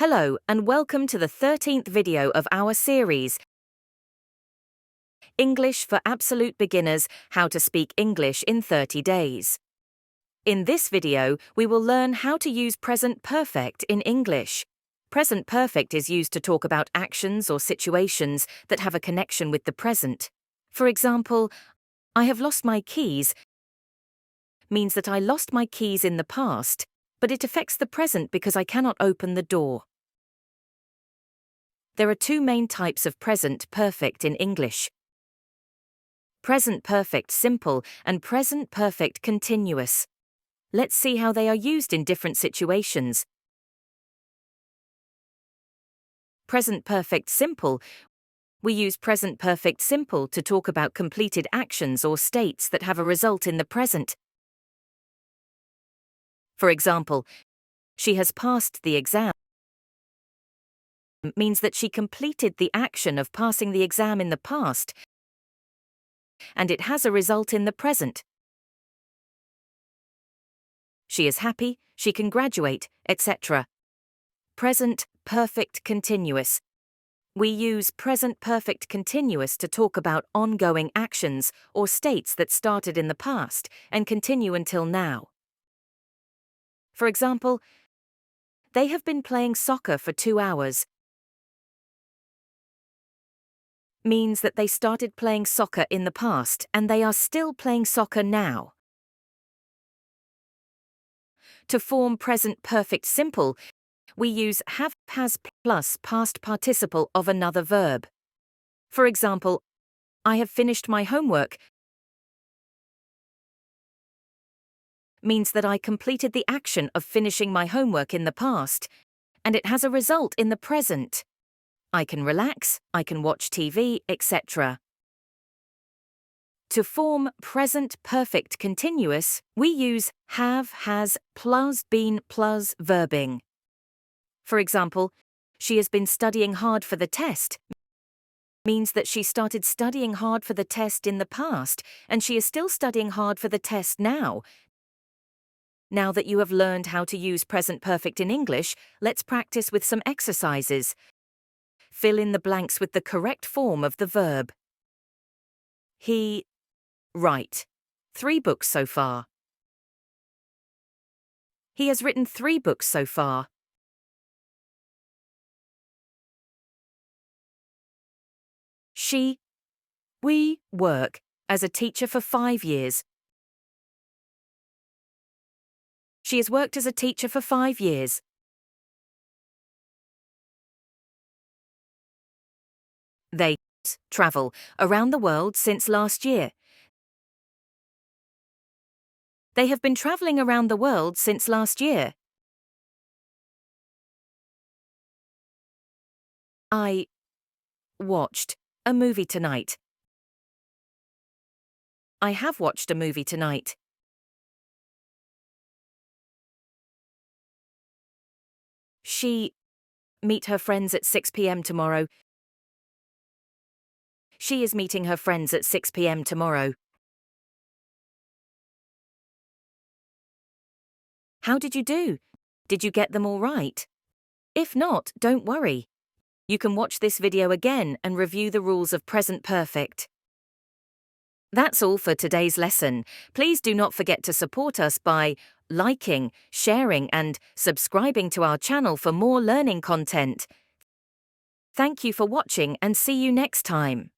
Hello and welcome to the 13th video of our series, English for Absolute Beginners, How to Speak English in 30 Days. In this video, we will learn how to use present perfect in English. Present perfect is used to talk about actions or situations that have a connection with the present. For example, I have lost my keys means that I lost my keys in the past, but it affects the present because I cannot open the door. There are two main types of present perfect in English: present perfect simple and present perfect continuous. Let's see how they are used in different situations. Present perfect simple. We use present perfect simple to talk about completed actions or states that have a result in the present. For example, she has passed the exam means that she completed the action of passing the exam in the past, and it has a result in the present. She is happy, she can graduate, etc. Present perfect continuous. We use present perfect continuous to talk about ongoing actions or states that started in the past and continue until now. For example, they have been playing soccer for 2 hours. Means that they started playing soccer in the past and they are still playing soccer now. To form present perfect simple, we use have, has plus past participle of another verb. For example, I have finished my homework means that I completed the action of finishing my homework in the past, and it has a result in the present. I can relax, I can watch TV, etc. To form present perfect continuous, we use have, has, plus been plus verbing. For example, she has been studying hard for the test means that she started studying hard for the test in the past, and she is still studying hard for the test now. Now that you have learned how to use present perfect in English, let's practice with some exercises. Fill in the blanks with the correct form of the verb. He, write. 3 books so far. He has written 3 books so far. We work as a teacher for 5 years. She has worked as a teacher for 5 years. They travel around the world since last year. They have been traveling around the world since last year. I watched a movie tonight. I have watched a movie tonight. She meet her friends at 6 p.m. tomorrow. She is meeting her friends at 6 p.m. tomorrow. How did you do? Did you get them all right? If not, don't worry. You can watch this video again and review the rules of present perfect. That's all for today's lesson. Please do not forget to support us by liking, sharing, and subscribing to our channel for more learning content. Thank you for watching and see you next time.